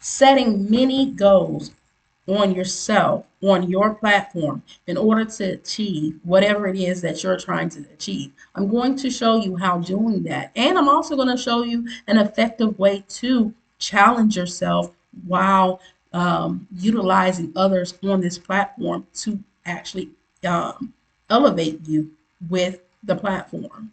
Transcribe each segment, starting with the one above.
Setting many goals on yourself, on your platform, in order to achieve whatever it is that you're trying to achieve. I'm going to show you how doing that. And I'm also going to show you an effective way to challenge yourself while utilizing others on this platform to actually um, elevate you with the platform.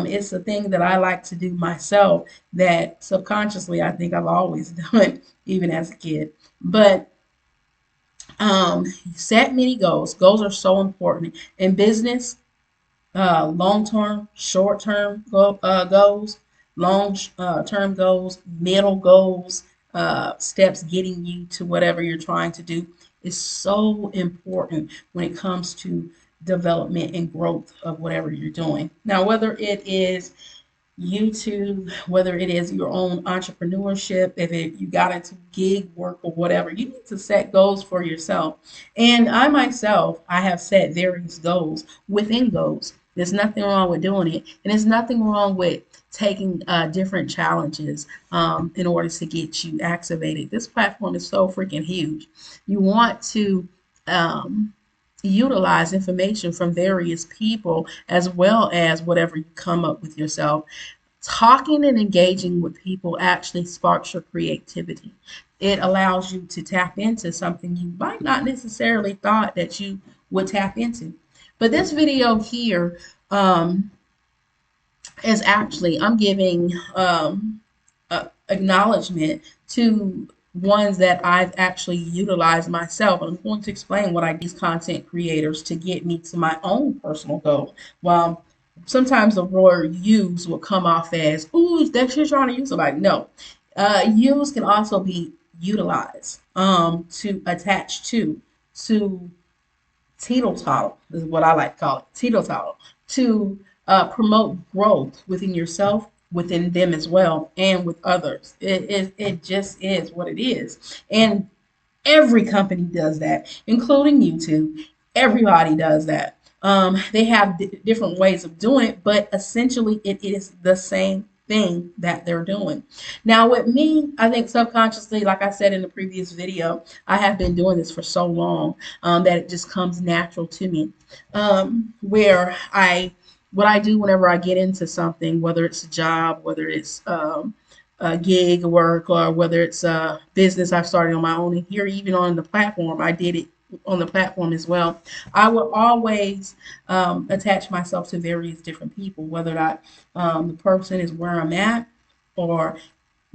It's a thing that I like to do myself that subconsciously I think I've always done, even as a kid. But set many goals. Goals are so important in business. Long-term, short-term goals, long-term goals, middle goals, steps getting you to whatever you're trying to do is so important when it comes to development and growth of whatever you're doing. Now, whether it is YouTube, whether it is your own entrepreneurship, you got into gig work or whatever, you need to set goals for yourself. And I myself, I have set various goals within goals. There's nothing wrong with doing it, and there's nothing wrong with taking different challenges in order to get you activated. This platform is so freaking huge. You want to utilize information from various people as well as whatever you come up with yourself. Talking and engaging with people actually sparks your creativity. It allows you to tap into something you might not necessarily thought that you would tap into. But this video here is actually, I'm giving acknowledgement to ones that I've actually utilized myself. I'm going to explain what I do these content creators to get me to my own personal goal. Well, sometimes the word use will come off as, ooh, that you're trying to use somebody. No. Use can also be utilized, to attach to teetle-toddle is what I like to call it, teetle-toddle, to promote growth within yourself, within them as well, and with others. It just is what it is. And every company does that, including YouTube. Everybody does that. They have different ways of doing it, but essentially it is the same thing that they're doing. Now with me, I think subconsciously, like I said in the previous video, I have been doing this for so long that it just comes natural to me. Where what I do whenever I get into something, whether it's a job, whether it's a gig work, or whether it's a business I've started on my own, and here even on the platform, I did it on the platform as well. I will always attach myself to various different people, whether that the person is where I'm at, or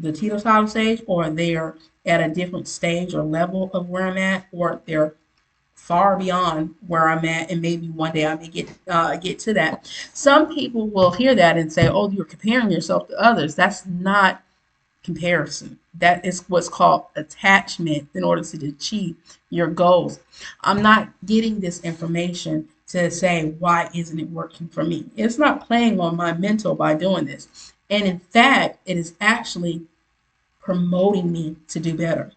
the teeter-totter stage, or they're at a different stage or level of where I'm at, or they're far beyond where I'm at, and maybe one day I may get to that. Some people will hear that and say, "Oh, you're comparing yourself to others." That's not comparison. That is what's called attachment in order to achieve your goals. I'm not getting this information to say, why isn't it working for me? It's not playing on my mental by doing this. And in fact, it is actually promoting me to do better.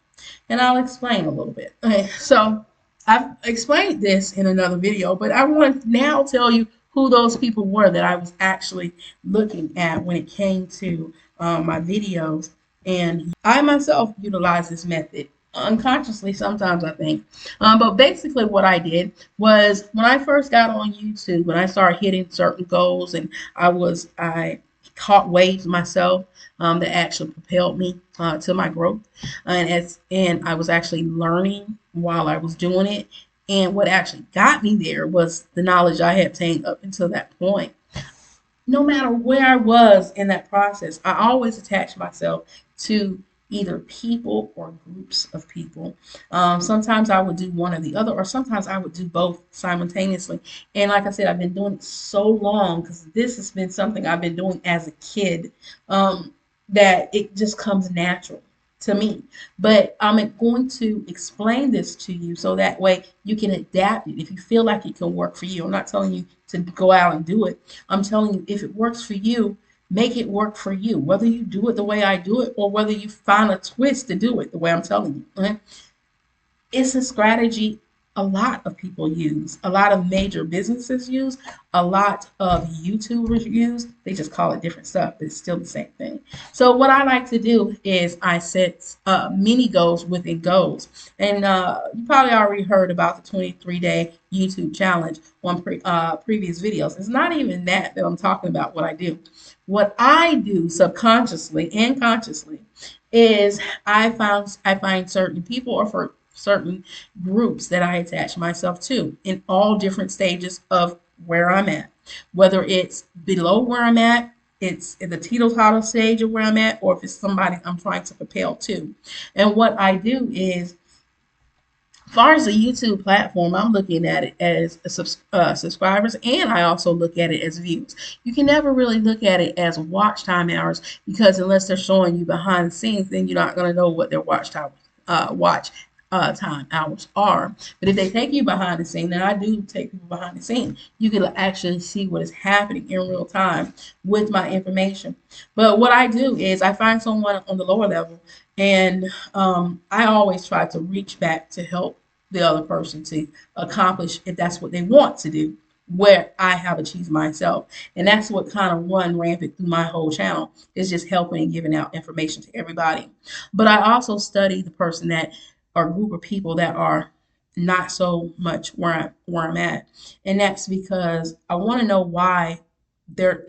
And I'll explain a little bit. Okay, so I've explained this in another video, but I want to now tell you who those people were that I was actually looking at when it came to my videos. And I myself utilize this method unconsciously sometimes, I think. But basically what I did was when I first got on YouTube, when I started hitting certain goals, and I caught waves myself that actually propelled me to my growth. And I was actually learning while I was doing it. And what actually got me there was the knowledge I had obtained up until that point. No matter where I was in that process, I always attached myself to either people or groups of people. Sometimes I would do one or the other, or sometimes I would do both simultaneously. And like I said, I've been doing it so long because this has been something I've been doing as a kid, that it just comes natural to me. But I'm going to explain this to you so that way you can adapt it if you feel like it can work for you. I'm not telling you to go out and do it. I'm telling you, if it works for you, make it work for you, whether you do it the way I do it or whether you find a twist to do it the way I'm telling you. Okay? It's a strategy a lot of people use, a lot of major businesses use, a lot of YouTubers use. They just call it different stuff, but it's still the same thing. So what I like to do is I set mini goals within goals. And you probably already heard about the 23-day YouTube challenge on previous videos. It's not even that I'm talking about what I do. What I do subconsciously and consciously is I find certain people or for certain groups that I attach myself to in all different stages of where I'm at. Whether it's below where I'm at, it's in the teeter-totter stage of where I'm at, or if it's somebody I'm trying to propel to. And what I do is, as far as the YouTube platform, I'm looking at it as subscribers, and I also look at it as views. You can never really look at it as watch time hours because unless they're showing you behind the scenes, then you're not going to know what their watch time hours are. But if they take you behind the scene, and I do take people behind the scene, you can actually see what is happening in real time with my information. But what I do is I find someone on the lower level, and I always try to reach back to help the other person to accomplish if that's what they want to do, where I have achieved myself. And that's what kind of run rampant through my whole channel is just helping and giving out information to everybody. But I also study the person that or group of people that are not so much where I'm at. And that's because I want to know why they're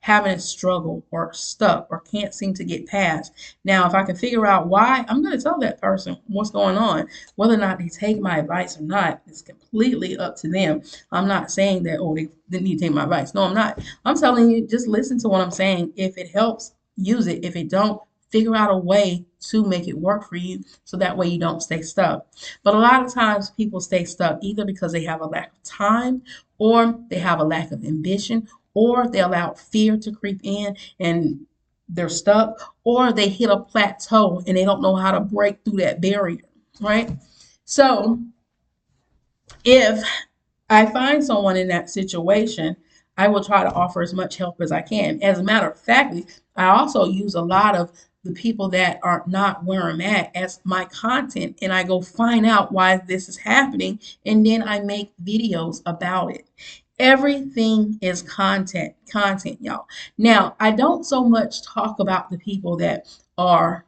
having a struggle or stuck or can't seem to get past. Now, if I can figure out why, I'm going to tell that person what's going on. Whether or not they take my advice or not, it's completely up to them. I'm not saying that, oh, they need to take my advice. No, I'm not. I'm telling you, just listen to what I'm saying. If it helps, use it. If it don't, figure out a way to make it work for you so that way you don't stay stuck. But a lot of times people stay stuck either because they have a lack of time or they have a lack of ambition or they allow fear to creep in and they're stuck, or they hit a plateau and they don't know how to break through that barrier, right? So if I find someone in that situation, I will try to offer as much help as I can. As a matter of fact, I also use a lot of the people that are not where I'm at as my content, and I go find out why this is happening, and then I make videos about it. Everything is content, y'all. Now, I don't so much talk about the people that are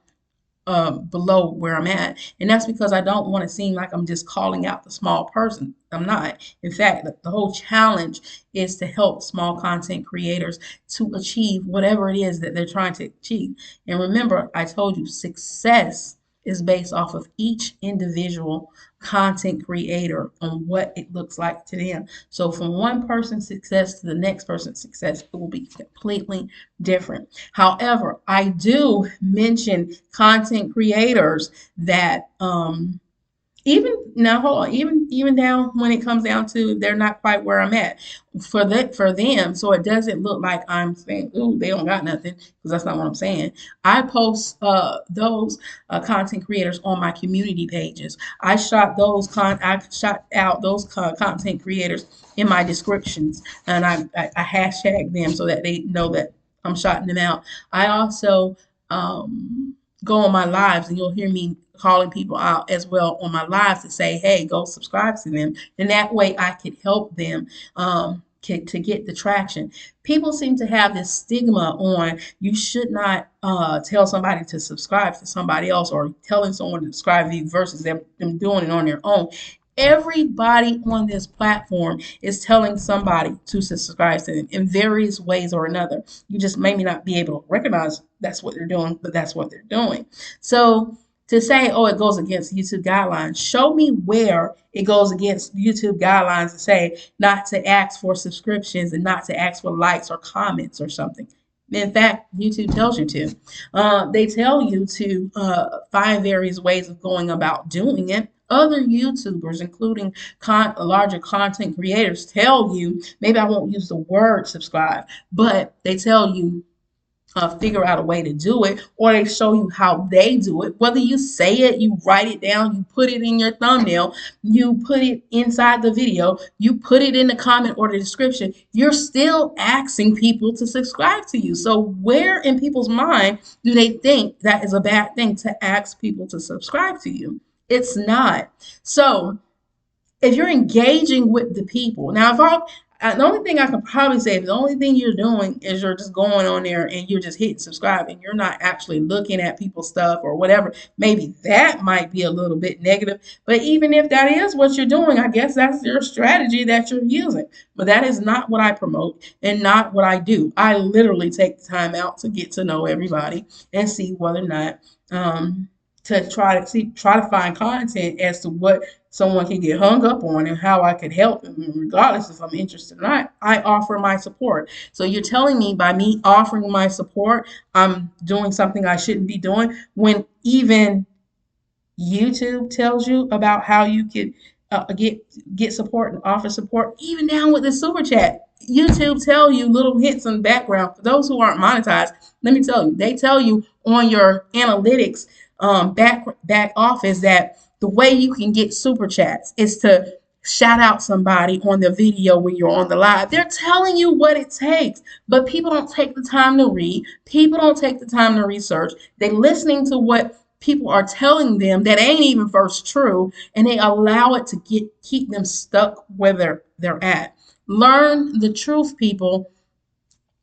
below where I'm at. And that's because I don't want to seem like I'm just calling out the small person. I'm not. In fact, the whole challenge is to help small content creators to achieve whatever it is that they're trying to achieve. And remember, I told you success is based off of each individual content creator on what it looks like to them. So from one person's success to the next person's success, it will be completely different. However, I do mention content creators that even now, hold on, even down when it comes down to they're not quite where I'm at for them, so it doesn't look like I'm saying, ooh, they don't got nothing, because that's not what I'm saying. I post those content creators on my community pages. I shot out those content creators in my descriptions, and I hashtag them so that they know that I'm shouting them out. I also go on my lives, and you'll hear me calling people out as well on my lives to say, hey, go subscribe to them. And that way I could help them to get the traction. People seem to have this stigma on you should not tell somebody to subscribe to somebody else, or telling someone to subscribe to you versus them doing it on their own. Everybody on this platform is telling somebody to subscribe to them in various ways or another. You just maybe not be able to recognize that's what they're doing, but that's what they're doing. So to say, oh, it goes against YouTube guidelines, show me where it goes against YouTube guidelines to say not to ask for subscriptions and not to ask for likes or comments or something. In fact, YouTube tells you to. They tell you to find various ways of going about doing it. Other YouTubers, including larger content creators, tell you, maybe I won't use the word subscribe, but they tell you figure out a way to do it, or they show you how they do it. Whether you say it, you write it down, you put it in your thumbnail, you put it inside the video, you put it in the comment or the description, you're still asking people to subscribe to you. So where in people's mind do they think that is a bad thing to ask people to subscribe to you? It's not. So if you're engaging with the people. Now, the only thing I can probably say, if the only thing you're doing is you're just going on there and you're just hitting subscribe and you're not actually looking at people's stuff or whatever, maybe that might be a little bit negative. But even if that is what you're doing, I guess that's your strategy that you're using. But that is not what I promote and not what I do. I literally take the time out to get to know everybody and see whether or not to try to find content as to what someone can get hung up on and how I could help them, regardless if I'm interested or not. I offer my support. So you're telling me by me offering my support, I'm doing something I shouldn't be doing, when even YouTube tells you about how you could get support and offer support, even down with the super chat. YouTube tell you little hints in the background. For those who aren't monetized, let me tell you, they tell you on your analytics back office that the way you can get super chats is to shout out somebody on the video when you're on the live. They're telling you what it takes, but people don't take the time to read. People don't take the time to research. They're listening to what people are telling them that ain't even first true, and they allow it to keep them stuck where they're at. Learn the truth, people.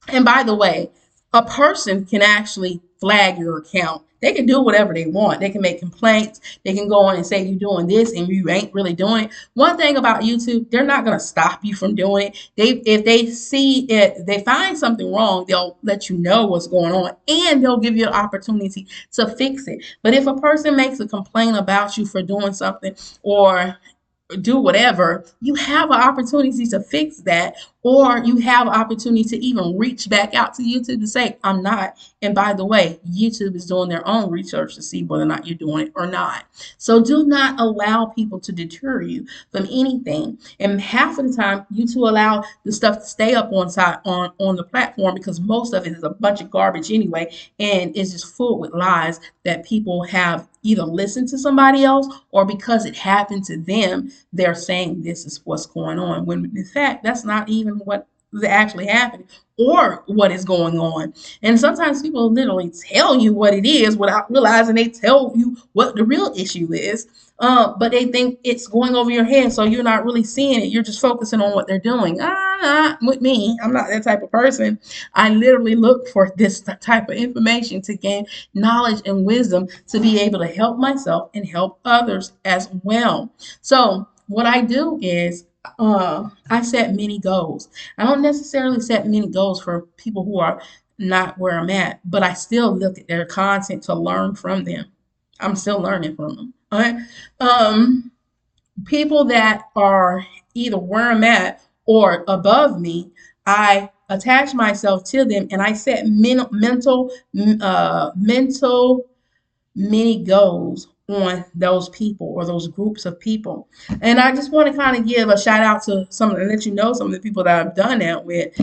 And by the way, a person can actually flag your account. They can do whatever they want. They can make complaints. They can go on and say you're doing this and you ain't really doing it. One thing about YouTube, they're not going to stop you from doing it. If they see it, they find something wrong, they'll let you know what's going on and they'll give you an opportunity to fix it. But if a person makes a complaint about you for doing something or do whatever, you have an opportunity to fix that, or you have an opportunity to even reach back out to YouTube to say, I'm not. And by the way, YouTube is doing their own research to see whether or not you're doing it or not. So do not allow people to deter you from anything. And half of the time, YouTube allow the stuff to stay up on the platform because most of it is a bunch of garbage anyway, and it's just full with lies that people have either listened to somebody else or because it happened to them, they're saying this is what's going on, when in fact that's not even what actually happened or what is going on. And sometimes people literally tell you what it is without realizing they tell you what the real issue is. But they think it's going over your head, so you're not really seeing it. You're just focusing on what they're doing. Not with me. I'm not that type of person. I literally look for this type of information to gain knowledge and wisdom to be able to help myself and help others as well. So what I do is I set many goals. I don't necessarily set many goals for people who are not where I'm at, but I still look at their content to learn from them. I'm still learning from them. All right. People that are either where I'm at or above me, I attach myself to them and I set mental many goals on those people or those groups of people. And I just want to kind of give a shout out to and let you know some of the people that I've done that with.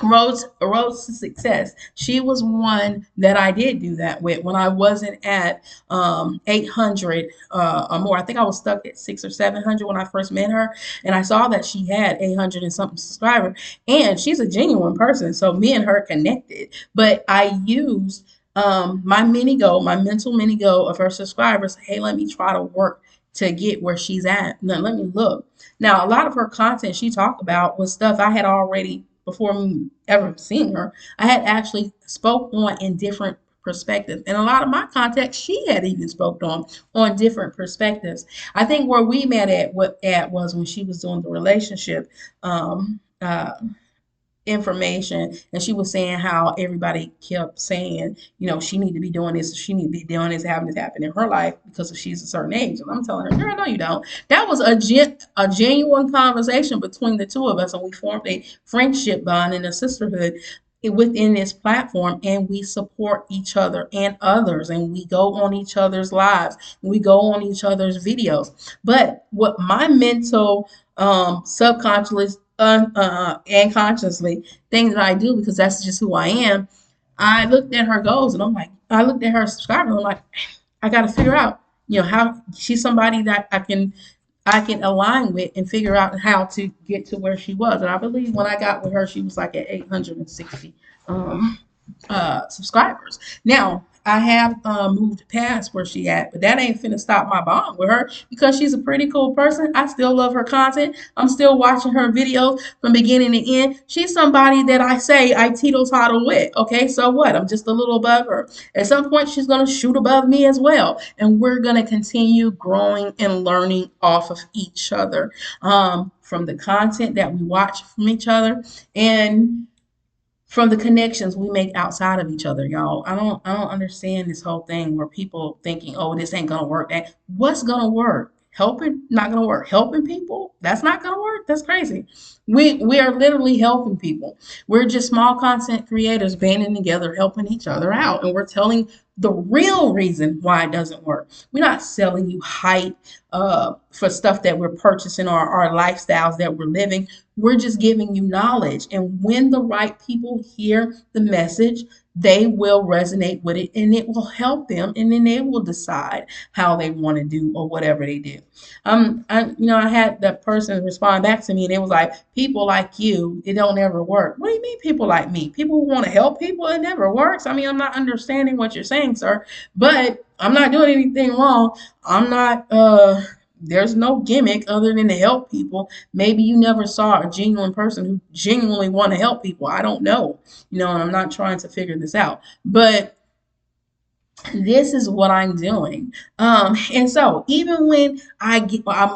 Road to Success. She was one that I did do that with when I wasn't at 800 or more. I think I was stuck at 600 or 700 when I first met her, and I saw that she had 800 and something subscribers, and she's a genuine person. So me and her connected, but I used my mental mini goal of her subscribers. Hey, let me try to work to get where she's at. Now let me look. Now a lot of her content she talked about was stuff I had already before me ever seeing her, I had actually spoke on in different perspectives. And a lot of my contacts she had even spoke on different perspectives. I think where we met at was when she was doing the relationship information, and she was saying how everybody kept saying, she need to be doing this, she need to be doing this, having this happen in her life because she's a certain age. And I'm telling her, girl, no, you don't. That was a genuine conversation between the two of us, and we formed a friendship bond and a sisterhood within this platform, and we support each other and others, and we go on each other's lives, and we go on each other's videos. But what my mental subconscious and consciously things that I do, because that's just who I am, I looked at her goals and I looked at her subscribers and I'm like, I got to figure out, how she's somebody that I can align with and figure out how to get to where she was. And I believe when I got with her, she was like at 860 subscribers. Now, I have moved past where she at, but that ain't finna stop my bond with her because she's a pretty cool person. I still love her content. I'm still watching her videos from beginning to end. She's somebody that I say I teetle-toddle with. Okay, so what? I'm just a little above her. At some point, she's gonna shoot above me as well, and we're gonna continue growing and learning off of each other, from the content that we watch from each other, and from the connections we make outside of each other, y'all. I don't understand this whole thing where people thinking, oh, this ain't gonna work. And what's gonna work? Helping, not gonna work. Helping people, that's not gonna work. That's crazy. We are literally helping people. We're just small content creators banding together, helping each other out, and we're telling the real reason why it doesn't work. We're not selling you hype for stuff that we're purchasing, or our lifestyles that we're living. We're just giving you knowledge. And when the right people hear the message, they will resonate with it and it will help them. And then they will decide how they want to do or whatever they do. I had that person respond back to me and it was like, people like you, it don't ever work. What do you mean people like me? People who want to help people, it never works. I mean, I'm not understanding what you're saying, sir, but I'm not doing anything wrong. I'm not, there's no gimmick other than to help people. Maybe you never saw a genuine person who genuinely want to help people. I don't know, and I'm not trying to figure this out, but this is what I'm doing. And so even when I'm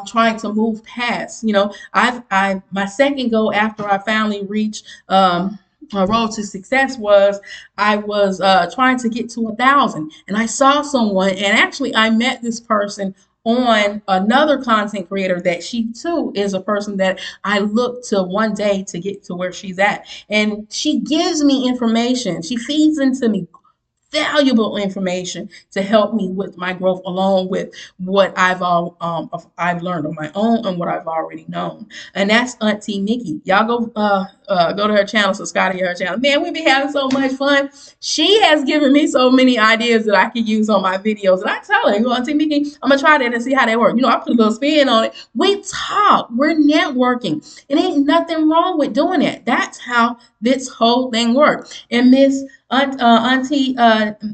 trying to move past, I my second goal after I finally reached a road to success was I was trying to get to 1,000, and I saw someone, and actually I met this person on another content creator that she too is a person that I look to one day to get to where she's at, and she gives me information. She feeds into me valuable information to help me with my growth, along with what I've learned on my own and what I've already known. And that's Auntie Nikki. Y'all go to her channel, subscribe to her channel. Man, we be having so much fun. She has given me so many ideas that I can use on my videos. And I tell her, Auntie Nikki, I'm gonna try that and see how they work. I put a little spin on it. We talk, we're networking. It ain't nothing wrong with doing that. That's how this whole thing works. And Auntie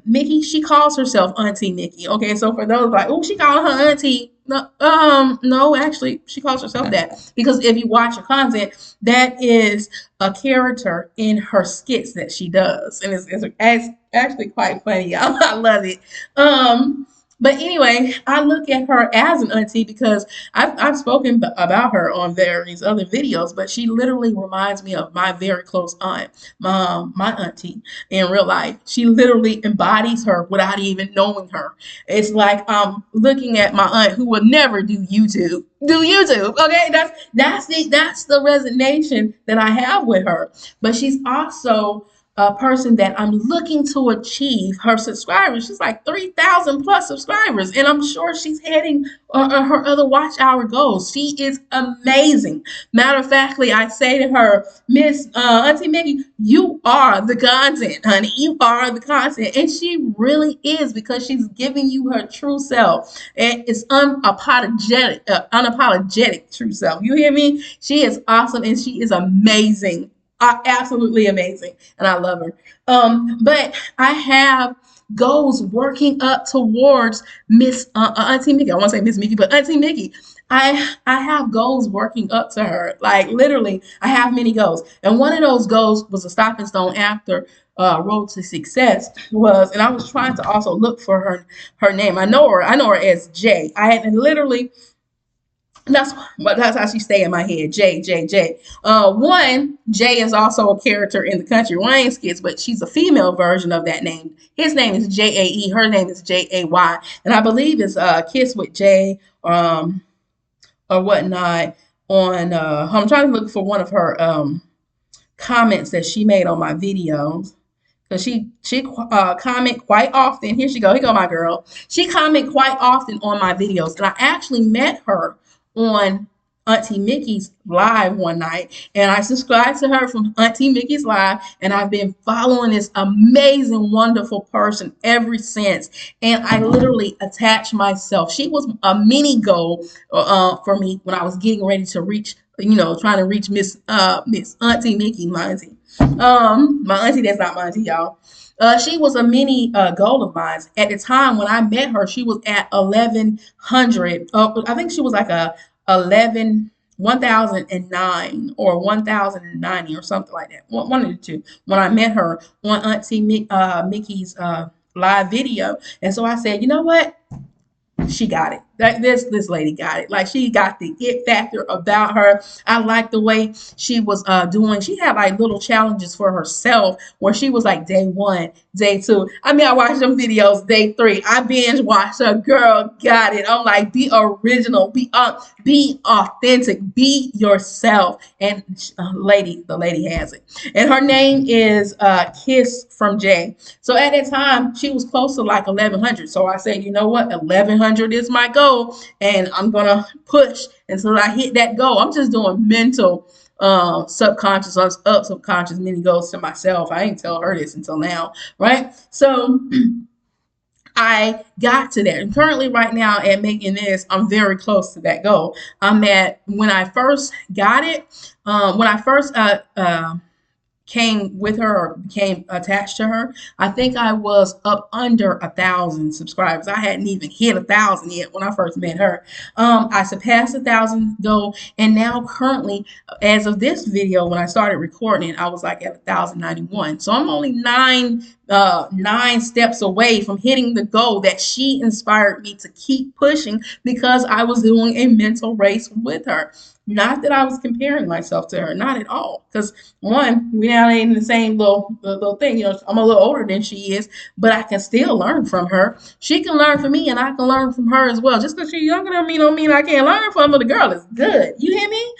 Mickey, she calls herself Auntie Nikki. Okay, so for those like, oh, she called her auntie. No, actually, she calls herself that because if you watch her content, that is a character in her skits that she does, and it's actually quite funny. Y'all. I love it. But anyway, I look at her as an auntie because I've spoken about her on various other videos, but she literally reminds me of my very close aunt, my auntie in real life. She literally embodies her without even knowing her. It's like I'm looking at my aunt who would never do YouTube. Okay, that's the resignation that I have with her. But she's also a person that I'm looking to achieve her subscribers. She's like 3,000 plus subscribers, and I'm sure she's heading her other watch hour goals. She is amazing. Matter of factly, I say to her, Miss Auntie Mickey, you are the content, honey. You are the content, and she really is because she's giving you her true self, and it's unapologetic true self. You hear me? She is awesome, and she is amazing. Absolutely amazing, and I love her. But I have goals working up towards Miss Auntie Mickey. I want to say Miss Mickey, but Auntie Mickey. I have goals working up to her. Like literally, I have many goals, and one of those goals was a stepping stone after Road to Success was, and I was trying to also look for her name. I know her as Jay. I had literally. That's how she stay in my head. J. One, Jay is also a character in the Country Wayne skits, but she's a female version of that name. His name is Jae. Her name is Jay. And I believe it's Kiss with Jay, or whatnot. I'm trying to look for one of her comments that she made on my videos. Because she comment quite often. Here she go. Here go my girl. She comment quite often on my videos. And I actually met her on Auntie Mickey's live one night. And I subscribed to her from Auntie Mickey's live. And I've been following this amazing, wonderful person ever since. And I literally attached myself. She was a mini goal for me when I was getting ready to reach, trying to reach Miss Auntie Mickey, mind you. My auntie, that's not my auntie, y'all. She was a mini goal of mine. At the time when I met her, she was at 1100. I think she was like a 11 1009 or 1090 or something like that. One of the two. When I met her on Auntie Mickey's live video, and so I said, you know what? She got it. This lady got it. Like, she got the it factor about her. I like the way she was doing. She had like little challenges for herself where she was like day one, day two. I mean, I watched them videos day three. I binge watched her. Girl, got it. I'm like, be original, be authentic, be yourself. And the lady has it. And her name is Kiss from Jay. So at that time, she was close to like 1100. So I said, you know what? 1100 is my goal. And I'm going to push until I hit that goal. I'm just doing mental, subconscious, subconscious mini goals to myself. I ain't tell her this until now. Right. So I got to that. And currently, right now, at making this, I'm very close to that goal. I'm at, when I first got it, when I first came with her or became attached to her, I think I was up under 1,000 subscribers. I hadn't even hit 1,000 yet when I first met her. I surpassed 1,000 goal, and now currently, as of this video, when I started recording it, I was like at 1,091. So I'm only nine steps away from hitting the goal that she inspired me to keep pushing, because I was doing a mental race with her. Not that I was comparing myself to her, not at all. Because one, we now ain't in the same little thing. You know, I'm a little older than she is, but I can still learn from her. She can learn from me, and I can learn from her as well. Just because she's younger than me don't mean I can't learn from her. The girl is good. You hear me?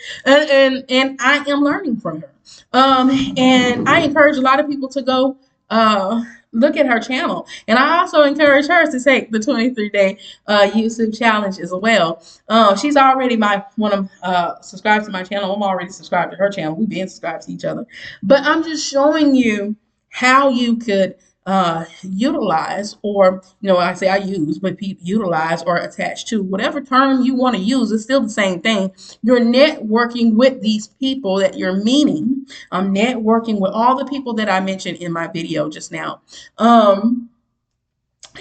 And I am learning from her. And I encourage a lot of people to go look at her channel. And I also encourage her to take the 23-day YouTube challenge as well. She's already subscribed to my channel. I'm already subscribed to her channel. We've been subscribed to each other. But I'm just showing you how you could utilize, or, I say I use, but utilize or attach to, whatever term you want to use. It's still the same thing. You're networking with these people that you're meeting. I'm networking with all the people that I mentioned in my video just now.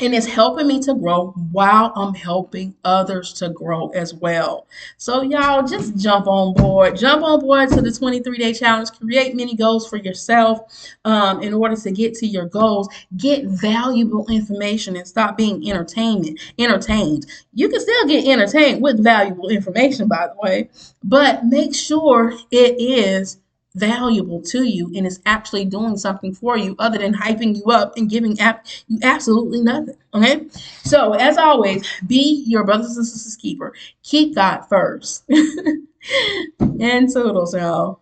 And it's helping me to grow while I'm helping others to grow as well. So y'all, just jump on board. Jump on board to the 23-day challenge. Create mini goals for yourself in order to get to your goals. Get valuable information and stop being entertained. You can still get entertained with valuable information, by the way, but make sure it is valuable to you and is actually doing something for you other than hyping you up and giving you absolutely nothing. Okay, so as always, be your brothers and sisters keeper. Keep God first. And toodles, y'all.